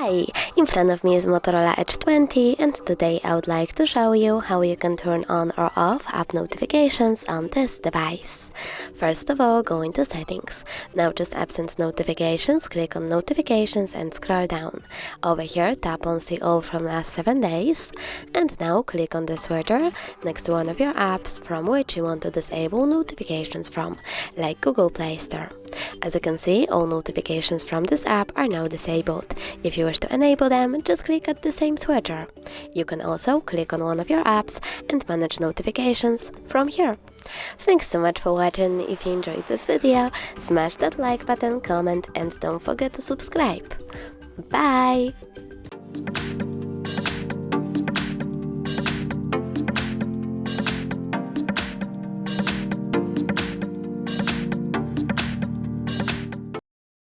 Hi! In front of me is Motorola Edge 20, and today I would like to show you how you can turn on or off app notifications on this device. First of all, go into Settings. Now just Apps and Notifications, click on Notifications and scroll down. Over here, tap on See All from last 7 days, and now click on the switcher next to one of your apps from which you want to disable notifications from, like Google Play Store. As you can see, all notifications from this app are now disabled. If you wish to enable them, just click at the same switcher. You can also click on one of your apps and manage notifications from here. Thanks so much for watching. If you enjoyed this video, smash that like button, comment, and don't forget to subscribe. Bye!